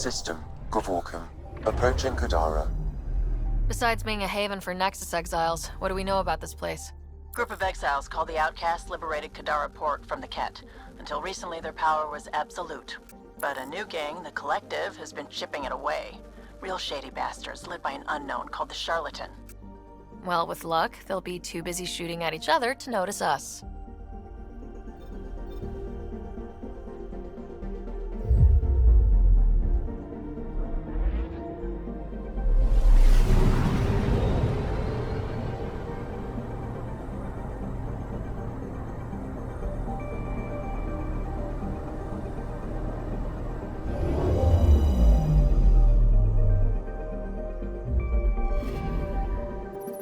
System, Govorkum. Approaching Kadara. Besides being a haven for Nexus exiles, what do we know about this place? Group of exiles called the Outcasts liberated Kadara Port from the Ket. Until recently, their power was absolute. But a new gang, the Collective, has been chipping it away. Real shady bastards led by an unknown called the Charlatan. Well, with luck, they'll be too busy shooting at each other to notice us.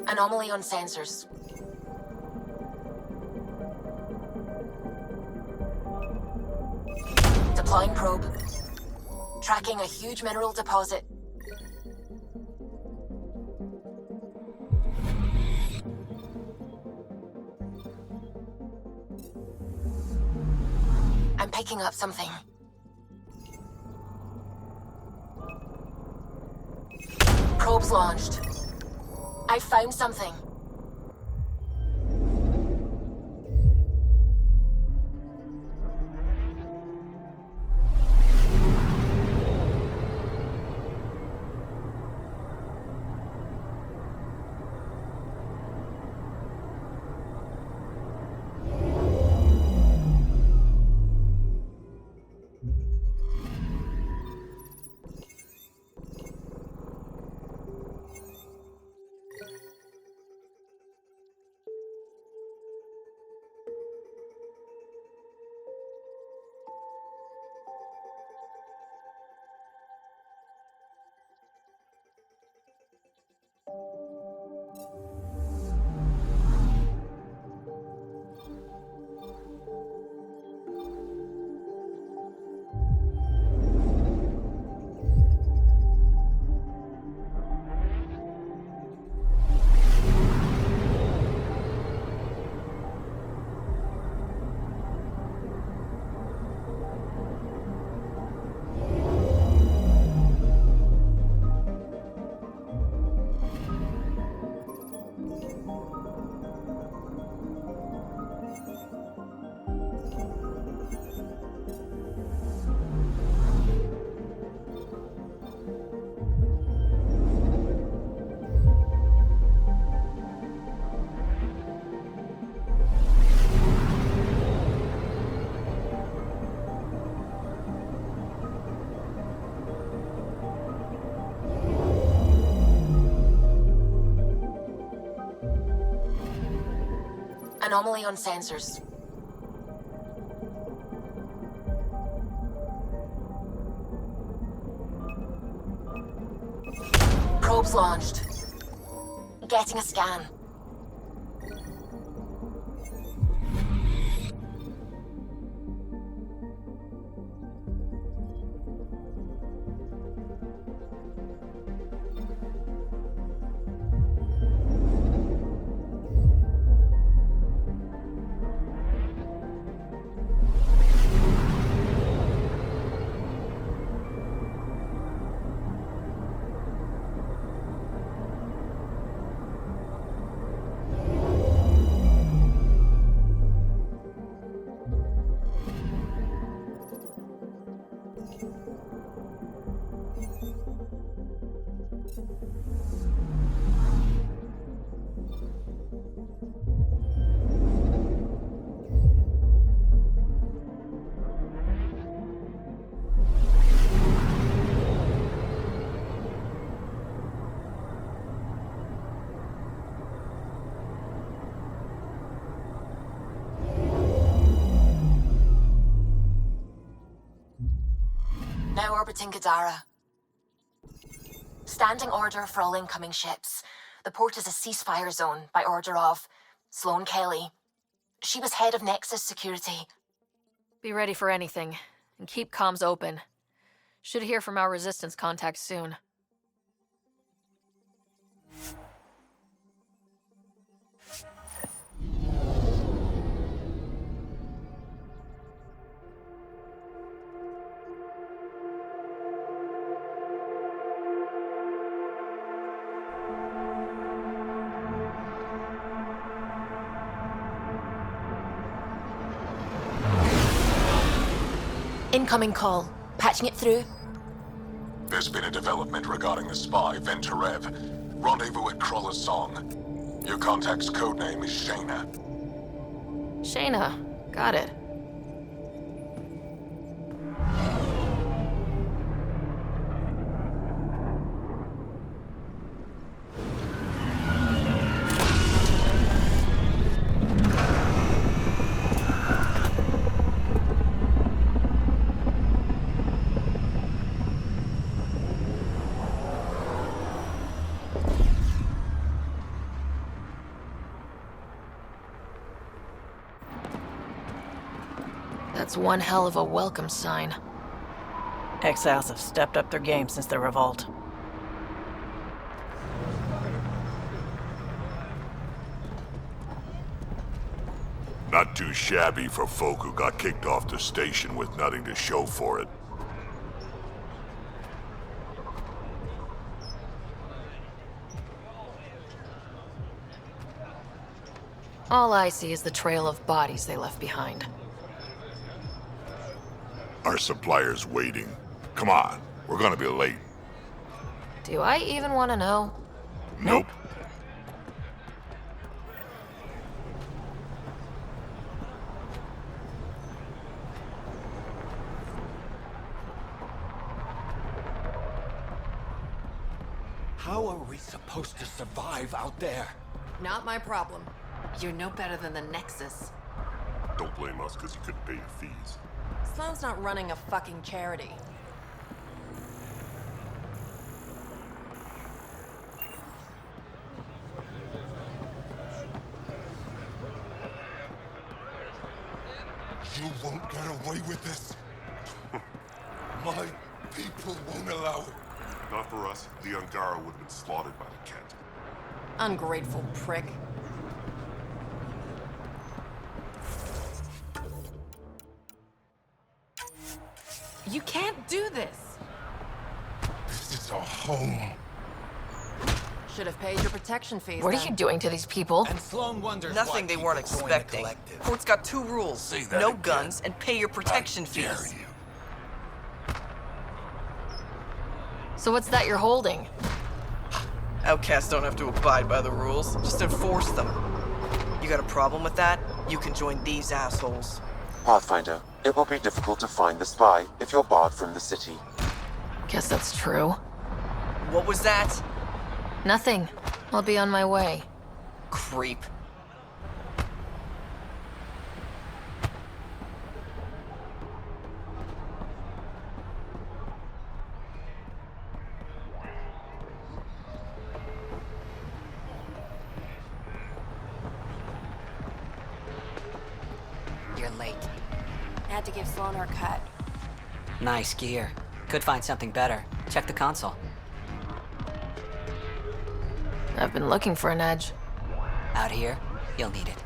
Anomaly on sensors. Deploying probe. Tracking a huge mineral deposit. I'm picking up something. Probe's launched. I found something. Anomaly on sensors. Probe's launched. Getting a scan. Now orbiting Kadara. Standing order for all incoming ships. The port is a ceasefire zone by order of Sloane Kelly. She was head of Nexus Security. Be ready for anything, and keep comms open. Should hear from our Resistance contacts soon. Incoming call. Patching it through. There's been a development regarding the spy, Venturev. Rendezvous at Kroller's Song. Your contact's codename is Shayna. Shayna. Got it. That's one hell of a welcome sign. Exiles have stepped up their game since the revolt. Not too shabby for folk who got kicked off the station with nothing to show for it. All I see is the trail of bodies they left behind. Our supplier's waiting. Come on, we're gonna be late. Do I even want to know? Nope. How are we supposed to survive out there? Not my problem. You're no better than the Nexus. Don't blame us because you couldn't pay your fees. Sloan's not running a fucking charity. You won't get away with this. My people won't allow it. Not for us. The Angara would have been slaughtered by the Kent. Ungrateful prick. You can't do this! This is our home. Should have paid your protection fees. What are then. you doing to these people? And Sloan wonders Nothing why they weren't people join the expecting. collective. Port's got 2 rules. Say that No again. guns and pay your protection How dare fees. you. So what's that you're holding? Outcasts don't have to abide by the rules, just enforce them. You got a problem with that? You can join these assholes. Pathfinder, it will be difficult to find the spy if you're barred from the city. Guess that's true. What was that? Nothing. I'll be on my way. Creep. You're late. Had to give Sloan her cut. Nice gear. Could find something better. Check the console. I've been looking for an edge. Out here, you'll need it.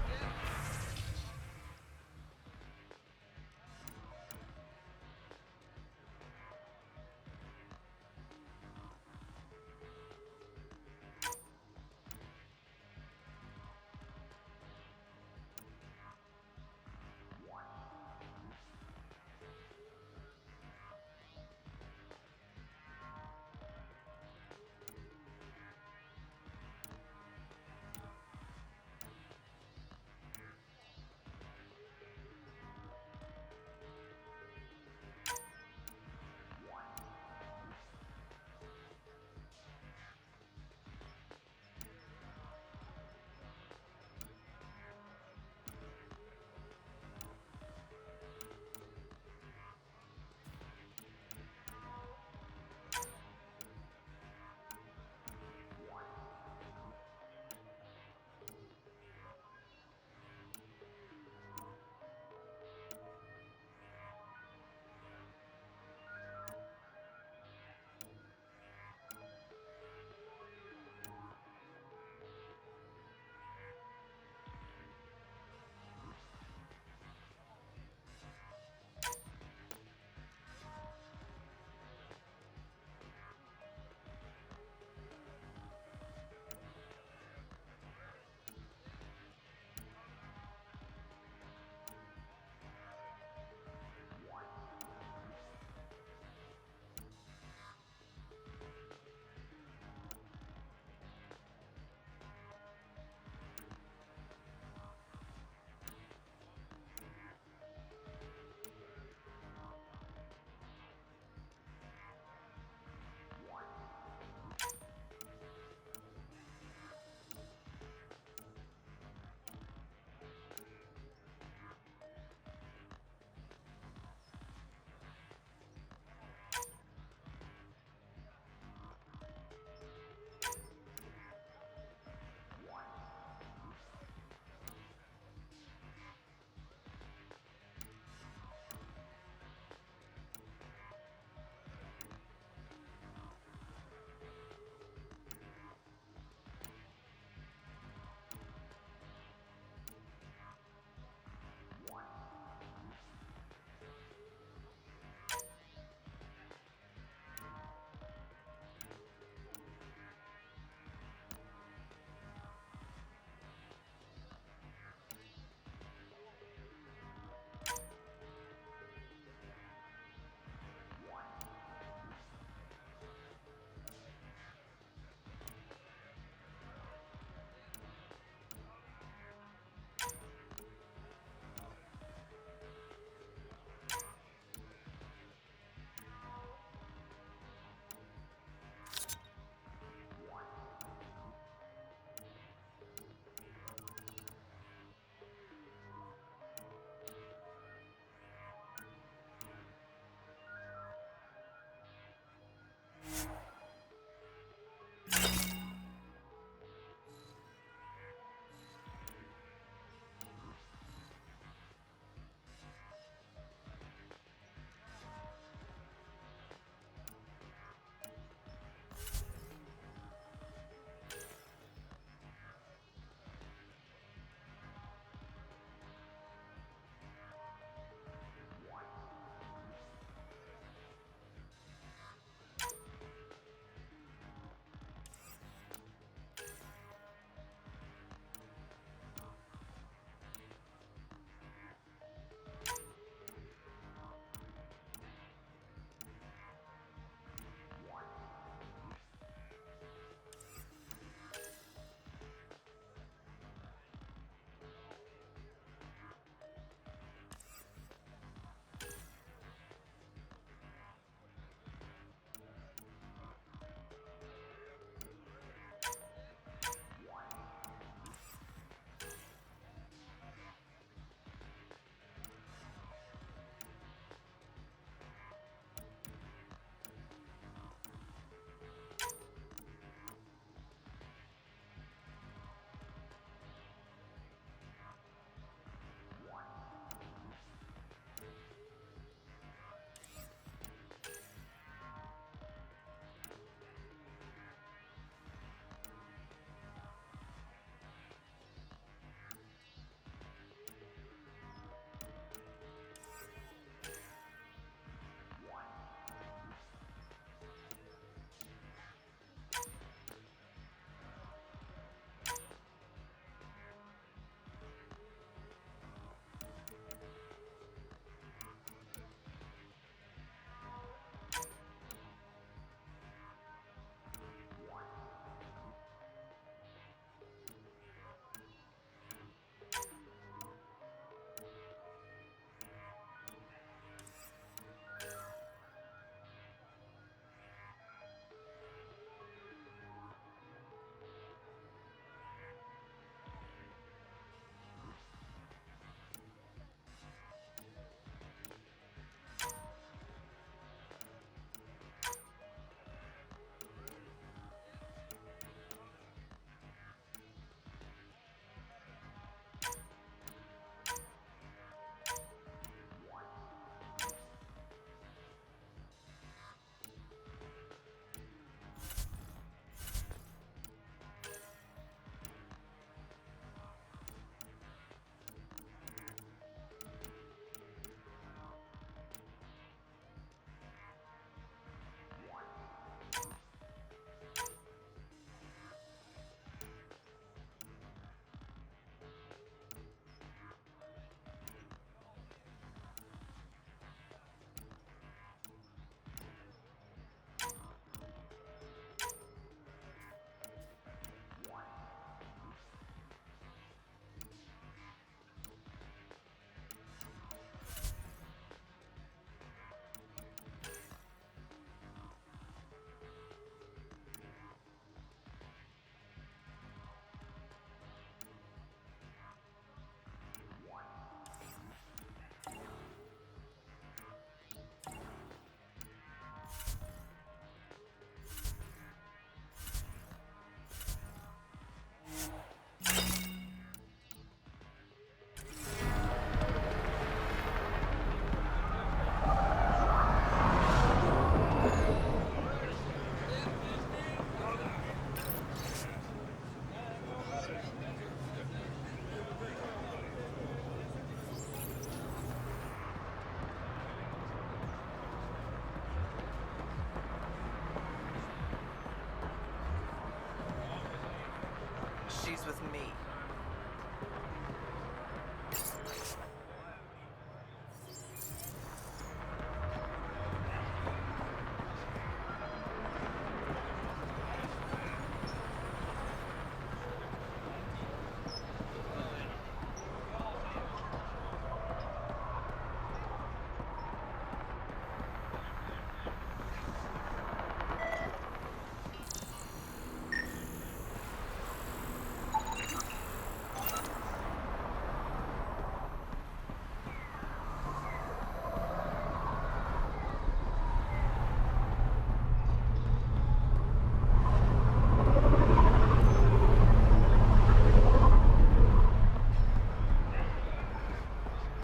She's with me.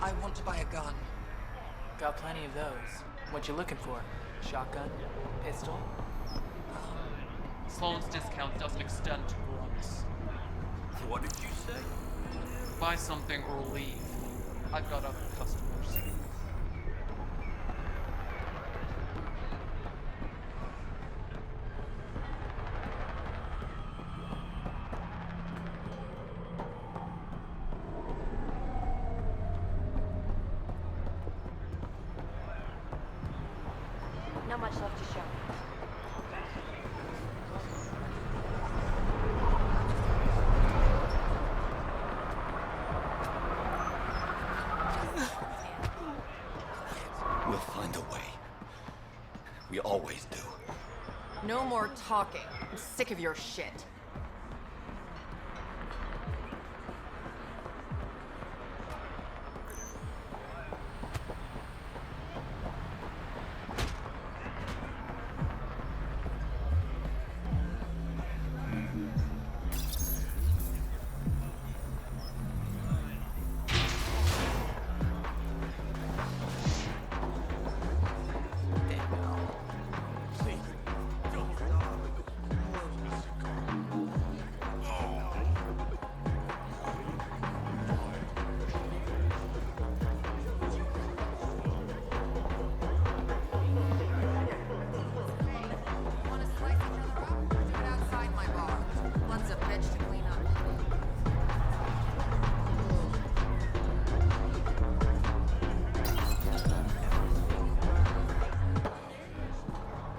I want to buy a gun. Got plenty of those. What you looking for? Shotgun? Pistol? Sloan's discount doesn't extend to guns. What did you say? Buy something or leave. I've got other customers. Not much left to show. We'll find a way. We always do. No more talking. I'm sick of your shit.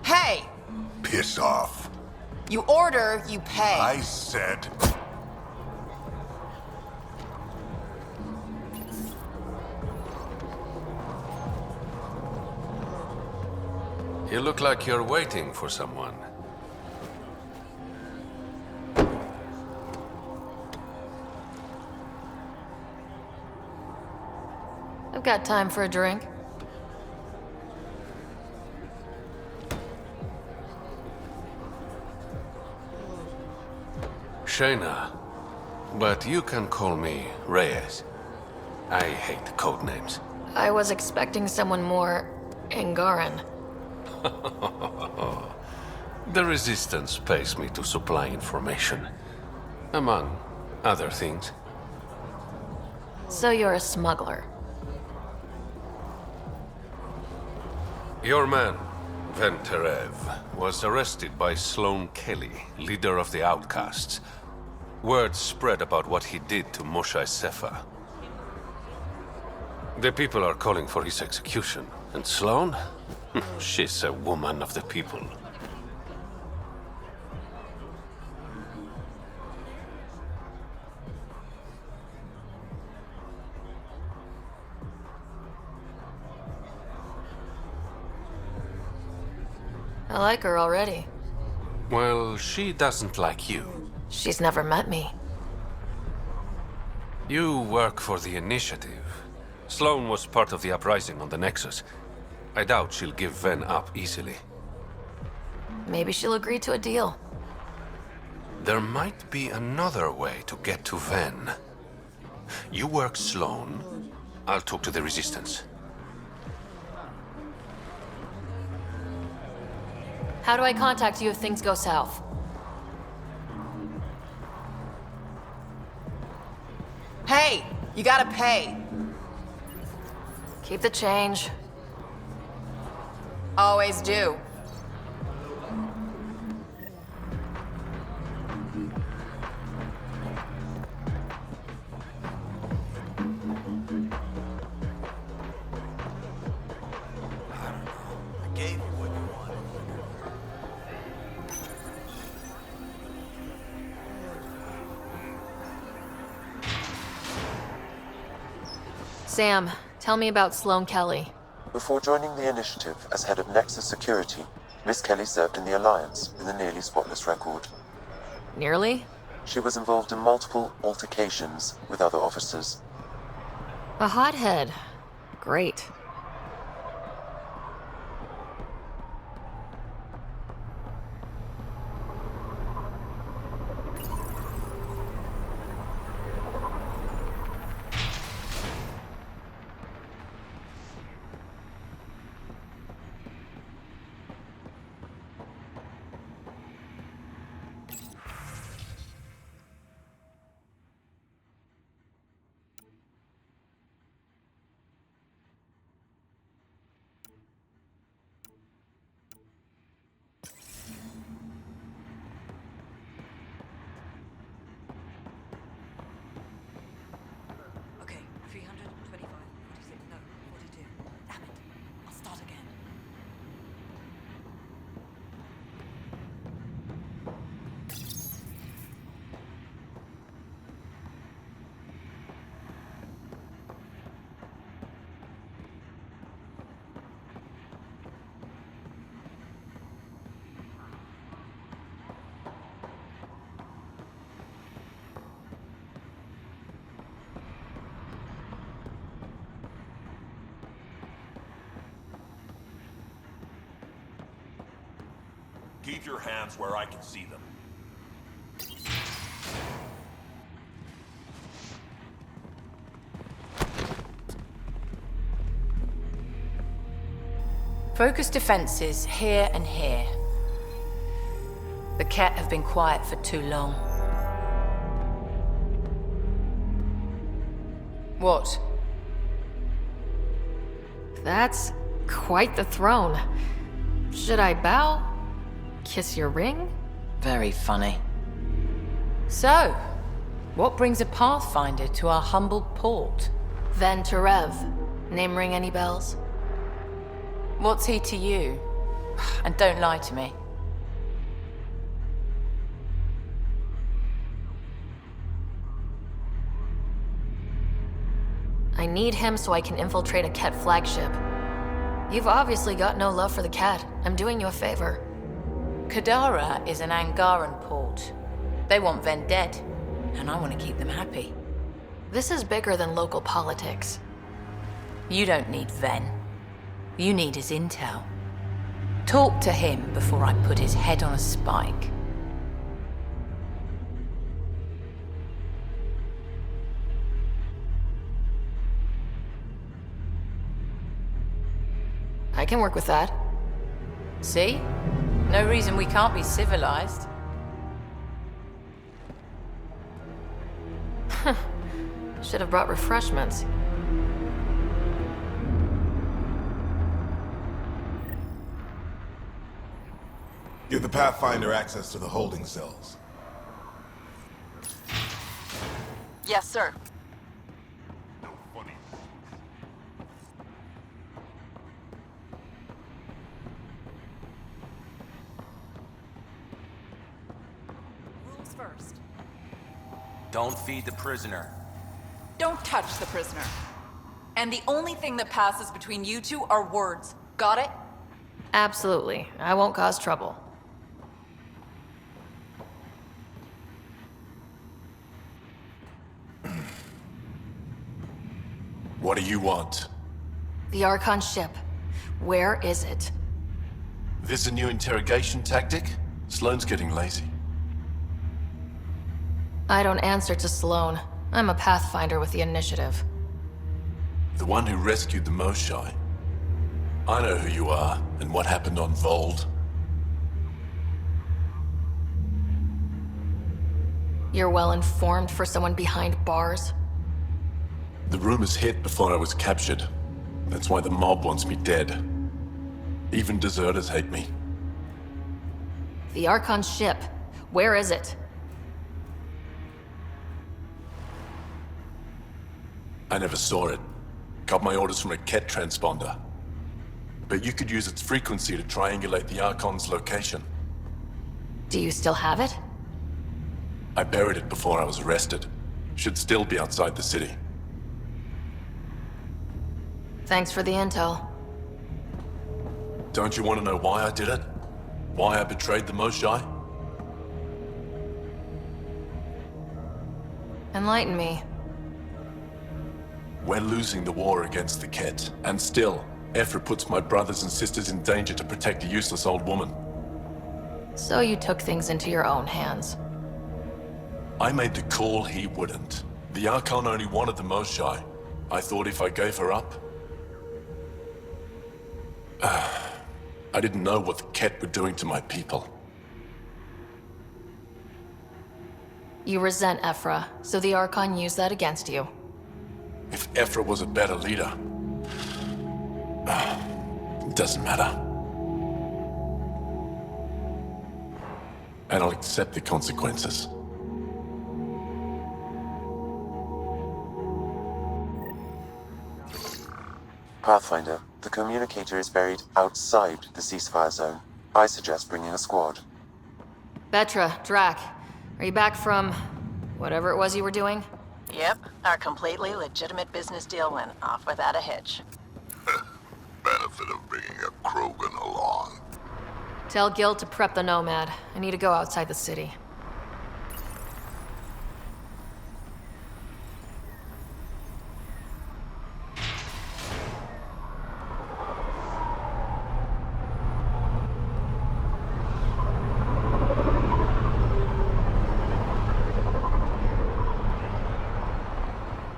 Hey! Piss off. You order, you pay. I said... You look like you're waiting for someone. I've got time for a drink. Shayna, but you can call me Reyes. I hate code names. I was expecting someone more Angaran. The Resistance pays me to supply information, among other things. So you're a smuggler. Your man, Venterev, was arrested by Sloan Kelly, leader of the Outcasts. Word spread about what he did to Moshae Sefa. The people are calling for his execution. And Sloan? She's a woman of the people. I like her already. Well, she doesn't like you. She's never met me. You work for the Initiative. Sloan was part of the uprising on the Nexus. I doubt she'll give Ven up easily. Maybe she'll agree to a deal. There might be another way to get to Ven. You work Sloan. I'll talk to the Resistance. How do I contact you if things go south? Hey! You gotta pay. Keep the change. Always do. Sam, tell me about Sloane Kelly. Before joining the initiative as head of Nexus Security, Miss Kelly served in the Alliance with a nearly spotless record. Nearly? She was involved in multiple altercations with other officers. A hothead. Great. Okay, 325, 46, no, 42. Damn it. I'll start again. Keep your hands where I can see them. Focus defenses here and here. The Ket have been quiet for too long. What? That's quite the throne. Should I bow? Kiss your ring? Very funny. So, what brings a Pathfinder to our humble port? Ven Terev. Name ring any bells? What's he to you? And don't lie to me. I need him so I can infiltrate a Ket flagship. You've obviously got no love for the Ket. I'm doing you a favor. Kadara is an Angaran port. They want Ven dead, and I want to keep them happy. This is bigger than local politics. You don't need Ven. You need his intel. Talk to him before I put his head on a spike. I can work with that. See? No reason we can't be civilized. Should have brought refreshments. Give the Pathfinder access to the holding cells. Yes, sir. Rules first. Don't feed the prisoner. Don't touch the prisoner. And the only thing that passes between you two are words. Got it? Absolutely. I won't cause trouble. What do you want? The Archon ship. Where is it? This a new interrogation tactic? Sloane's getting lazy. I don't answer to Sloane. I'm a Pathfinder with the initiative. The one who rescued the Moshai. I know who you are, and what happened on Vold. You're well informed for someone behind bars? The rumors hit before I was captured. That's why the mob wants me dead. Even deserters hate me. The Archon ship. Where is it? I never saw it. Got my orders from a Ket transponder. But you could use its frequency to triangulate the Archon's location. Do you still have it? I buried it before I was arrested. Should still be outside the city. Thanks for the intel. Don't you want to know why I did it? Why I betrayed the Moshae? Enlighten me. We're losing the war against the Ket, and still, Ephra puts my brothers and sisters in danger to protect a useless old woman. So you took things into your own hands. I made the call he wouldn't. The Archon only wanted the Moshae. I thought if I gave her up... I didn't know what the Ket were doing to my people. You resent Ephra, so the Archon used that against you. If Ephra was a better leader... it doesn't matter. And I'll accept the consequences. Pathfinder, the communicator is buried outside the ceasefire zone. I suggest bringing a squad. Betra, Drac, are you back from whatever it was you were doing? Yep, our completely legitimate business deal went off without a hitch. Benefit of bringing a Krogan along. Tell Gil to prep the Nomad. I need to go outside the city.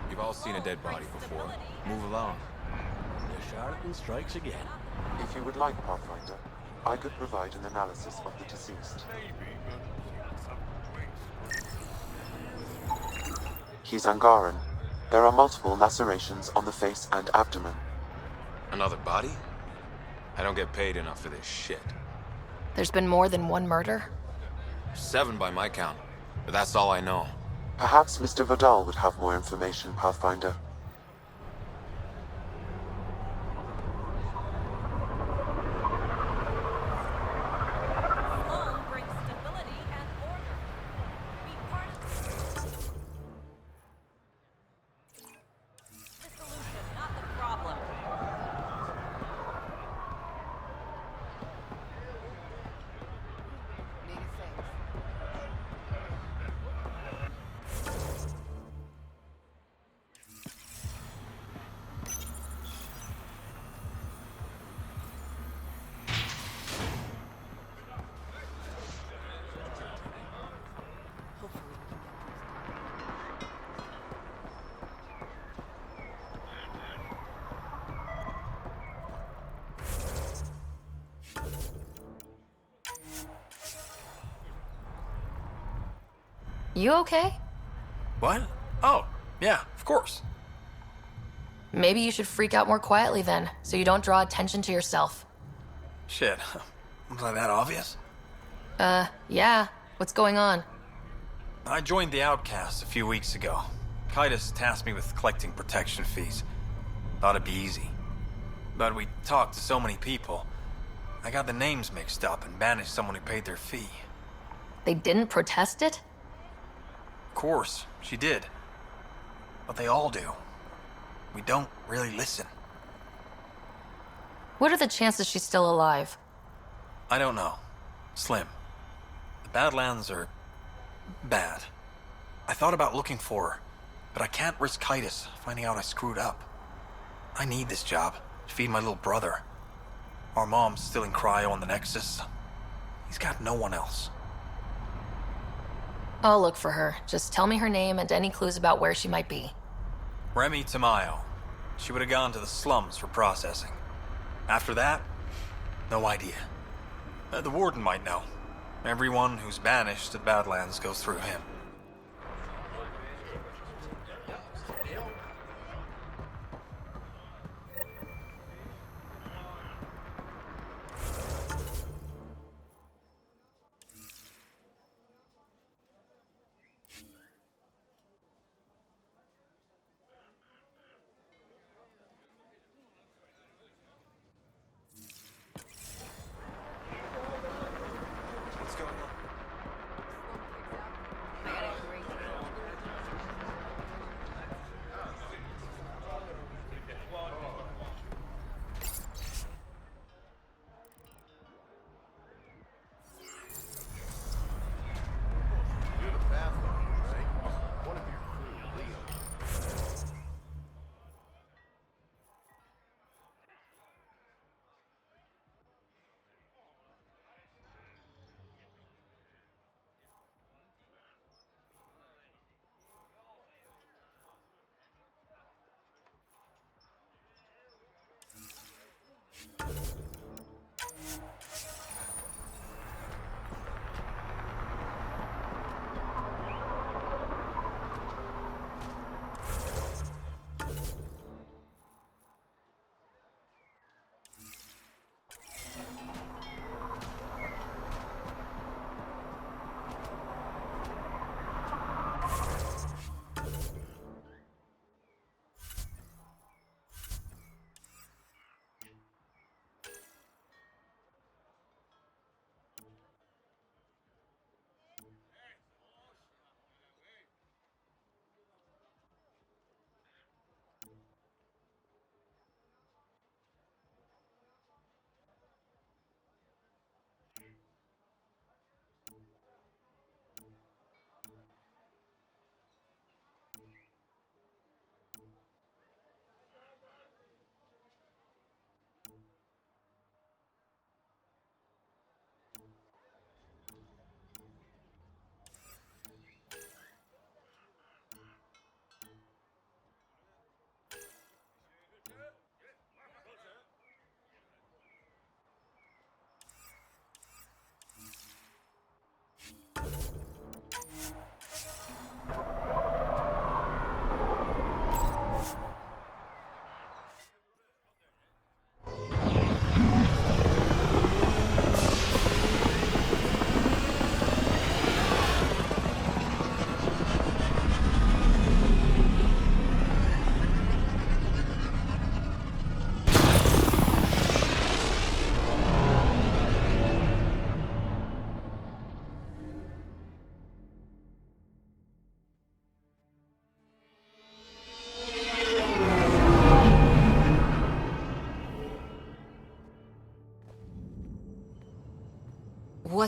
You've all seen a dead body before. Move along. The charlatan strikes again. If you would like, Pathfinder, I could provide an analysis of the deceased. He's Angaran. There are multiple lacerations on the face and abdomen. Another body? I don't get paid enough for this shit. There's been more than one murder? 7 by my count, but that's all I know. Perhaps Mr. Vidal would have more information, Pathfinder. You okay? What? Oh, yeah, of course. Maybe you should freak out more quietly then, so you don't draw attention to yourself. Shit. Was I that obvious? Yeah. What's going on? I joined the Outcasts a few weeks ago. Kaitis tasked me with collecting protection fees. Thought it'd be easy. But we talked to so many people. I got the names mixed up and banished someone who paid their fee. They didn't protest it? Of course, she did. But they all do. We don't really listen. What are the chances she's still alive? I don't know. Slim. The Badlands are... bad. I thought about looking for her, but I can't risk Kaitis finding out I screwed up. I need this job to feed my little brother. Our mom's still in cryo on the Nexus. He's got no one else. I'll look for her. Just tell me her name and any clues about where she might be. Remy Tamayo. She would have gone to the slums for processing. After that, no idea. The Warden might know. Everyone who's banished to the Badlands goes through him.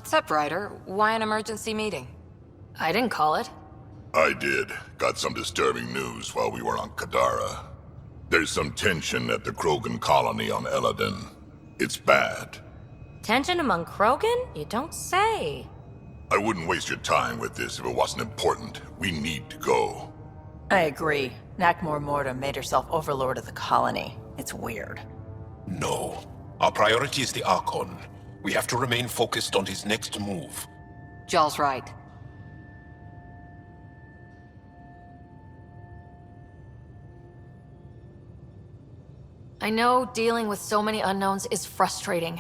What's up, Ryder? Why an emergency meeting? I didn't call it. I did. Got some disturbing news while we were on Kadara. There's some tension at the Krogan colony on Eladin. It's bad. Tension among Krogan? You don't say. I wouldn't waste your time with this if it wasn't important. We need to go. I agree. Nakmor Morta made herself overlord of the colony. It's weird. No. Our priority is the Archon. We have to remain focused on his next move. Jaal's right. I know dealing with so many unknowns is frustrating,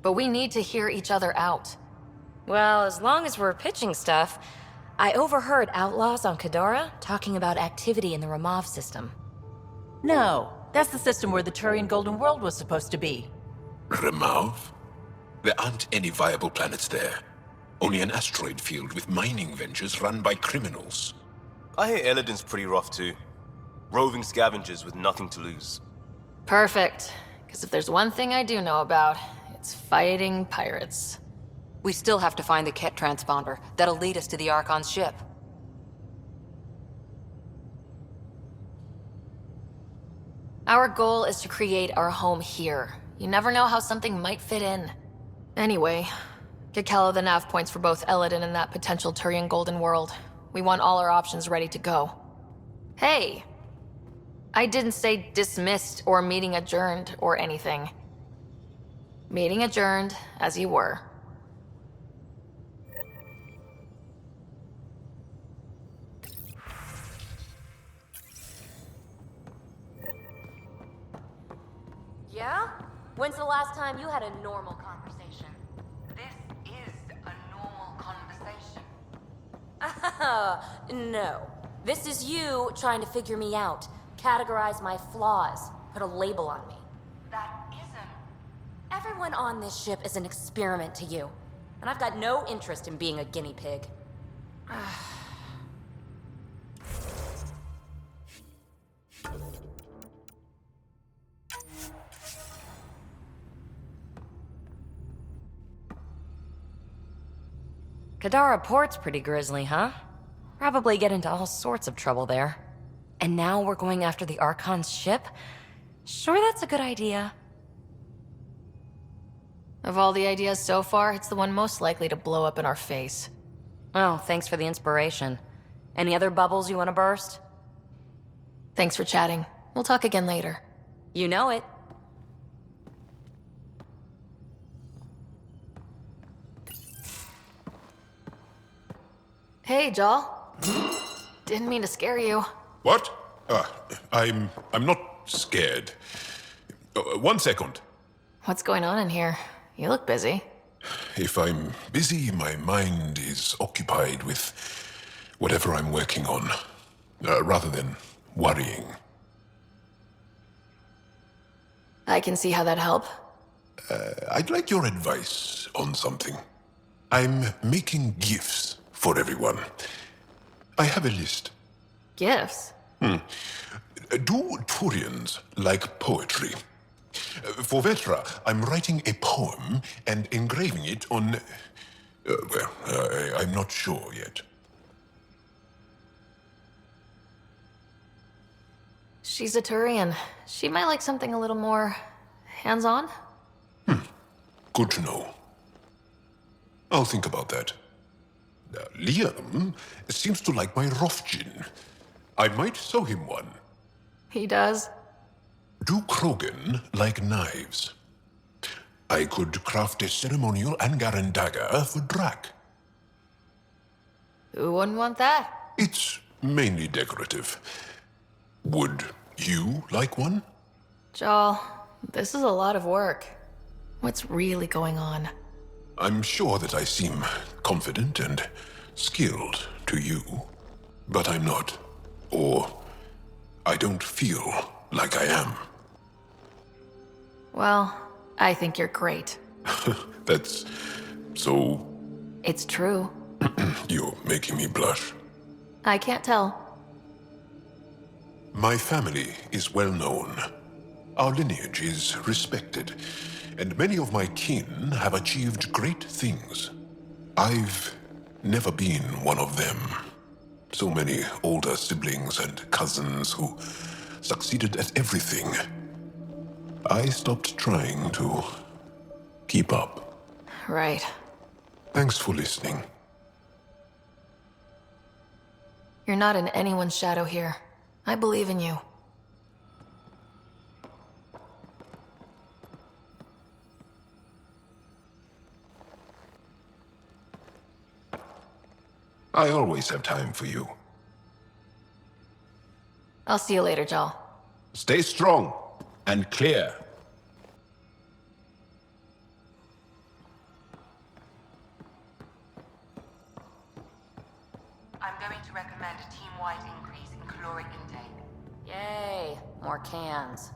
but we need to hear each other out. Well, as long as we're pitching stuff, I overheard outlaws on Kadara talking about activity in the Ramov system. No, that's the system where the Turian Golden World was supposed to be. Ramov? There aren't any viable planets there. Only an asteroid field with mining ventures run by criminals. I hear Eladin's pretty rough too. Roving scavengers with nothing to lose. Perfect. Because if there's one thing I do know about, it's fighting pirates. We still have to find the Ket transponder. That'll lead us to the Archon's ship. Our goal is to create our home here. You never know how something might fit in. Anyway, get Kello the nav points for both Eladin and that potential Turian Golden World. We want all our options ready to go. Hey! I didn't say dismissed or meeting adjourned or anything. Meeting adjourned, as you were. Yeah? When's the last time you had a normal conversation? This is a normal conversation. No. This is you trying to figure me out, categorize my flaws, put a label on me. That isn't. Everyone on this ship is an experiment to you, and I've got no interest in being a guinea pig. Kadara Port's pretty grisly, huh? Probably get into all sorts of trouble there. And now we're going after the Archon's ship? Sure that's a good idea. Of all the ideas so far, it's the one most likely to blow up in our face. Oh, thanks for the inspiration. Any other bubbles you want to burst? Thanks for chatting. We'll talk again later. You know it. Hey, Jaal. Didn't mean to scare you. What? I'm not scared. 1 second. What's going on in here? You look busy. If I'm busy, my mind is occupied with whatever I'm working on, rather than worrying. I can see how that'd help. I'd like your advice on something. I'm making gifts for everyone. I have a list. Gifts? Do Turians like poetry? For Vetra, I'm writing a poem and engraving it on... I'm not sure yet. She's a Turian. She might like something a little more... hands-on? Good to know. I'll think about that. Liam seems to like my Rofjin. I might sew him one. He does? Do Krogan like knives? I could craft a ceremonial Angaran dagger for Drak. Who wouldn't want that? It's mainly decorative. Would you like one? Jaal, this is a lot of work. What's really going on? I'm sure that I seem confident and skilled to you, but I'm not. Or I don't feel like I am. Well, I think you're great. That's so... It's true. You're making me blush. I can't tell. My family is well known. Our lineage is respected, and many of my kin have achieved great things. I've never been one of them. So many older siblings and cousins who succeeded at everything. I stopped trying to keep up. Right. Thanks for listening. You're not in anyone's shadow here. I believe in you. I always have time for you. I'll see you later, Jal. Stay strong and clear. I'm going to recommend a team-wide increase in caloric intake. Yay, more cans.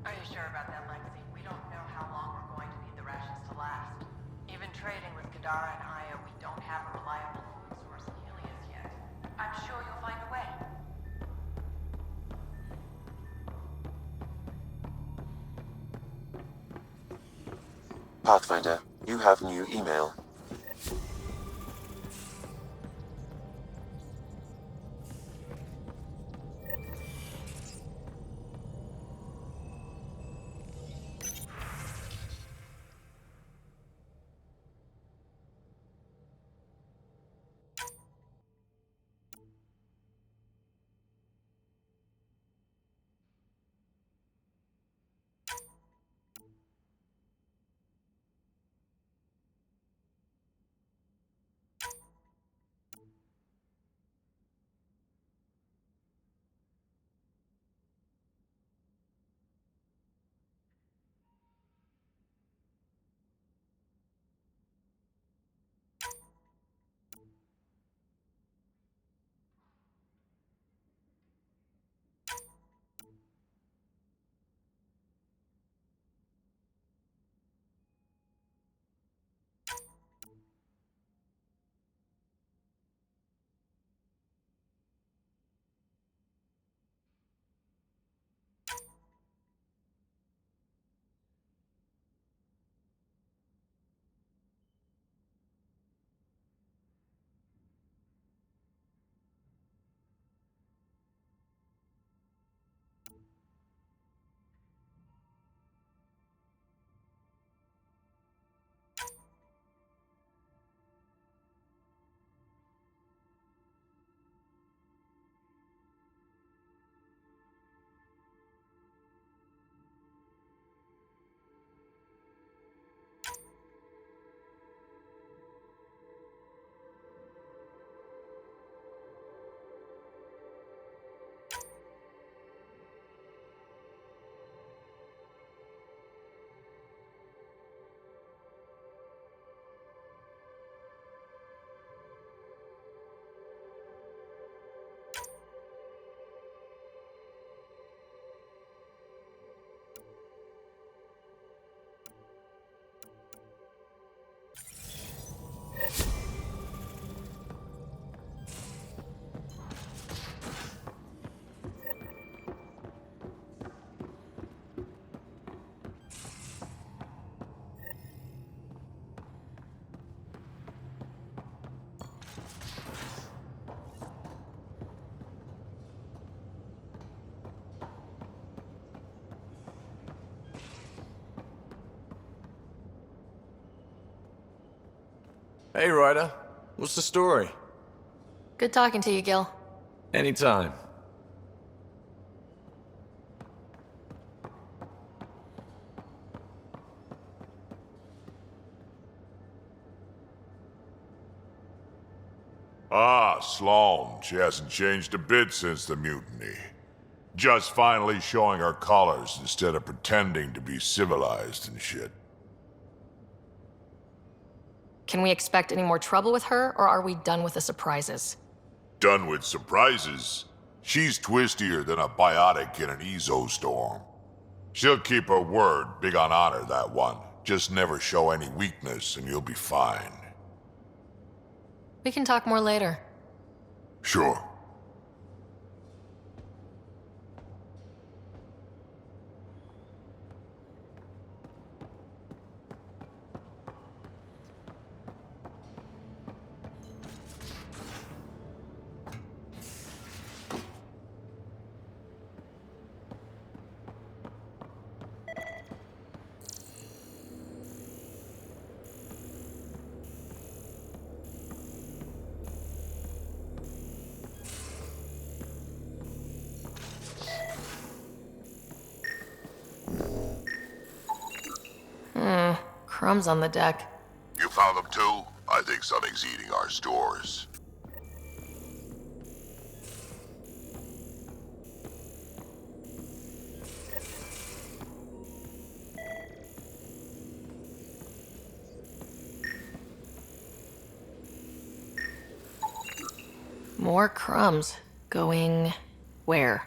Are you sure about that, Lexi? We don't know how long we're going to need the rations to last. Even trading with Kadara and Aya, we don't have a reliable food source in Helios yet. I'm sure you'll find a way. Pathfinder, you have new email. Hey, Ryder. What's the story? Good talking to you, Gil. Anytime. Ah, Sloane. She hasn't changed a bit since the mutiny. Just finally showing her colors instead of pretending to be civilized and shit. Can we expect any more trouble with her, or are we done with the surprises? Done with surprises? She's twistier than a biotic in an Ezo storm. She'll keep her word, big on honor, that one. Just never show any weakness and you'll be fine. We can talk more later. Sure. crumbs on the deck. You found them too? I think something's eating our stores. More crumbs. Going where?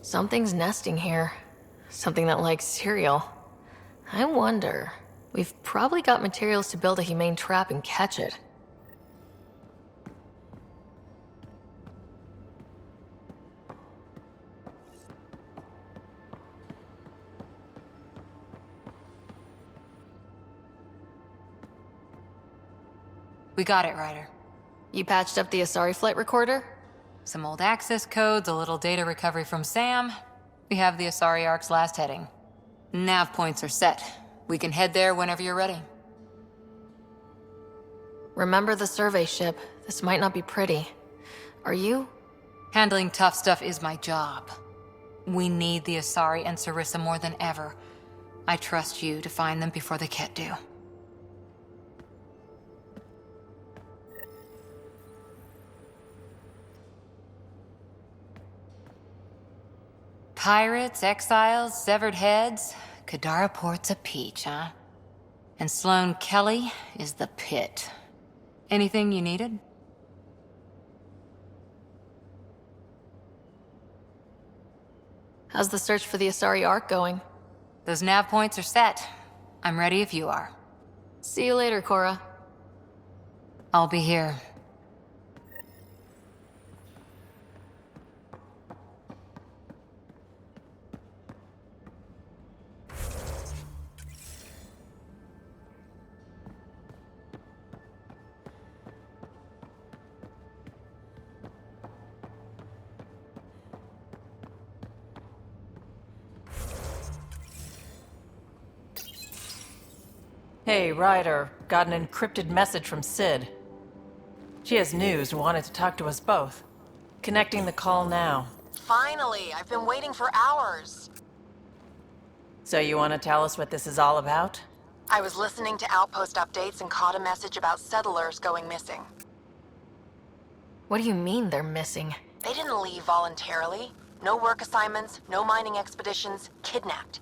Something's nesting here. Something that likes cereal. I wonder. We've probably got materials to build a humane trap and catch it. We got it, Ryder. You patched up the Asari flight recorder? Some old access codes, a little data recovery from Sam. We have the Asari Ark's last heading. Nav points are set. We can head there whenever you're ready. Remember the survey ship. This might not be pretty. Are you? Handling tough stuff is my job. We need the Asari and Sarissa more than ever. I trust you to find them before the Ket do. Pirates, exiles, severed heads. Kadara Port's a peach, huh? And Sloane Kelly is the pit. Anything you needed? How's the search for the Asari Ark going? Those nav points are set. I'm ready if you are. See you later, Cora. I'll be here. Hey, Ryder. Got an encrypted message from Sid. She has news and wanted to talk to us both. Connecting the call now. Finally! I've been waiting for hours! So you want to tell us what this is all about? I was listening to Outpost updates and caught a message about settlers going missing. What do you mean they're missing? They didn't leave voluntarily. No work assignments, no mining expeditions, kidnapped.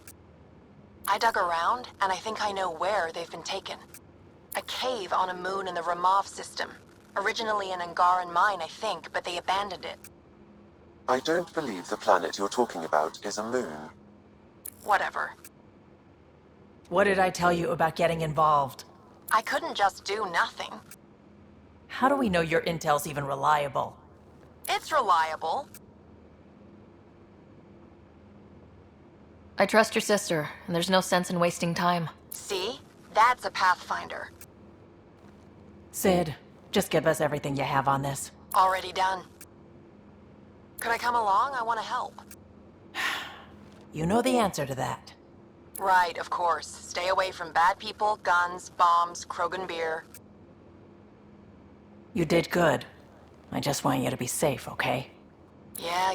I dug around, and I think I know where they've been taken. A cave on a moon in the Ramov system. Originally an Angaran mine, I think, but they abandoned it. I don't believe the planet you're talking about is a moon. Whatever. What did I tell you about getting involved? I couldn't just do nothing. How do we know your intel's even reliable? It's reliable. I trust your sister, and there's no sense in wasting time. See? That's a Pathfinder. Sid, just give us everything you have on this. Already done. Could I come along? I want to help. You know the answer to that. Right, of course. Stay away from bad people, guns, bombs, Krogan beer. You did good. I just want you to be safe, okay? Yeah.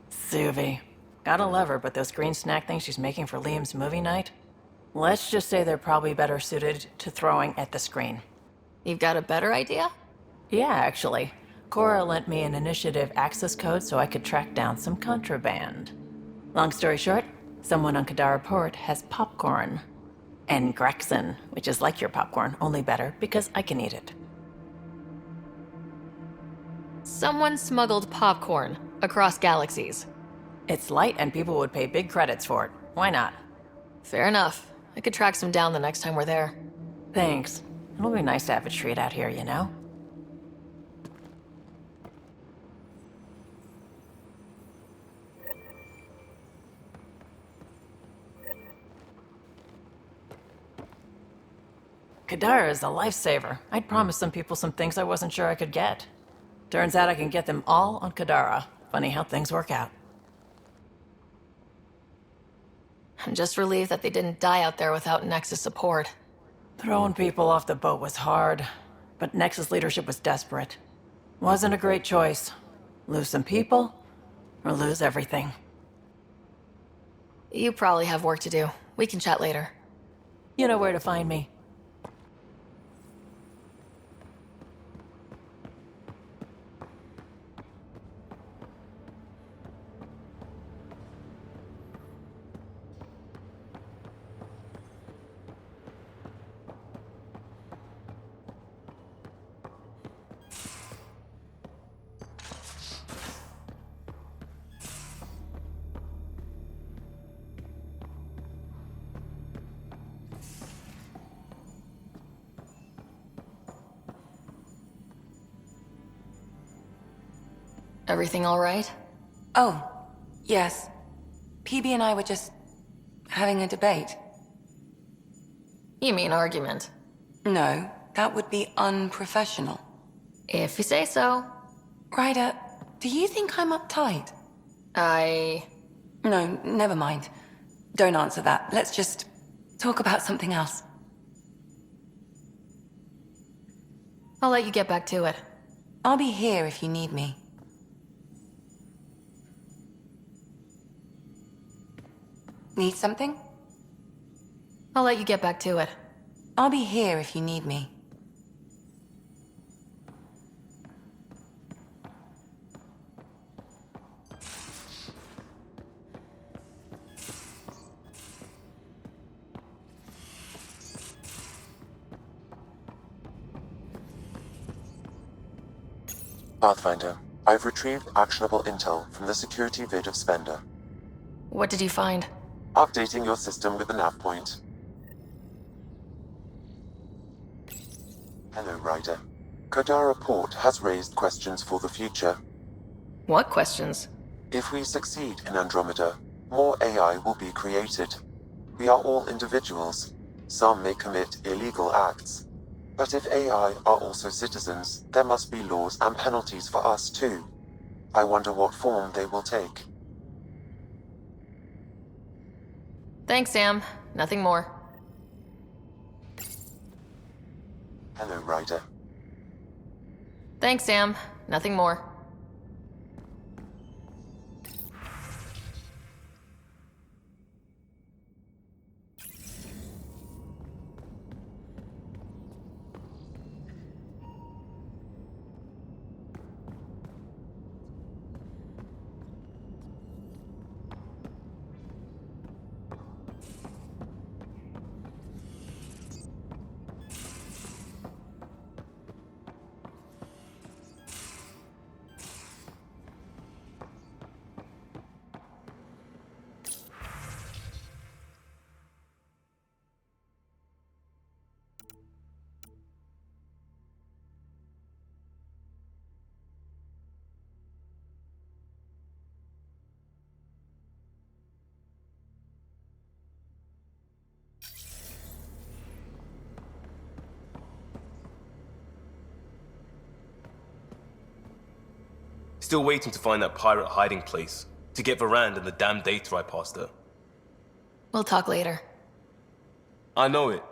Suvi. Gotta love her, but those green snack things she's making for Liam's movie night? Let's just say they're probably better suited to throwing at the screen. You've got a better idea? Yeah, actually. Cora lent me an initiative access code so I could track down some contraband. Long story short, someone on Kadara Port has popcorn. And Grexon, which is like your popcorn, only better because I can eat it. Someone smuggled popcorn across galaxies. It's light and people would pay big credits for it. Why not? Fair enough. I could track some down the next time we're there. Thanks. It'll be nice to have a treat out here, you know? Kadara is a lifesaver. I'd promised some people some things I wasn't sure I could get. Turns out I can get them all on Kadara. Funny how things work out. I'm just relieved that they didn't die out there without Nexus support. Throwing people off the boat was hard, but Nexus leadership was desperate. Wasn't a great choice. Lose some people, or lose everything. You probably have work to do. We can chat later. You know where to find me. Everything all right? Oh, yes. PB and I were just having a debate. You mean argument? No, that would be unprofessional. If you say so. Ryder, do you think I'm uptight? No, never mind. Don't answer that. Let's just talk about something else. I'll let you get back to it. I'll be here if you need me. Need something? I'll let you get back to it. I'll be here if you need me. Pathfinder, I've retrieved actionable intel from the security vid of Spender. What did you find? Updating your system with the nav point. Hello, Ryder. Kadara Port has raised questions for the future. What questions? If we succeed in Andromeda, more AI will be created. We are all individuals. Some may commit illegal acts. But if AI are also citizens, there must be laws and penalties for us too. I wonder what form they will take. Thanks, Sam. Nothing more. Hello, Ryder. Thanks, Sam. Nothing more. Still waiting to find that pirate hiding place, to get Varand and the damn data I passed her. We'll talk later. I know it.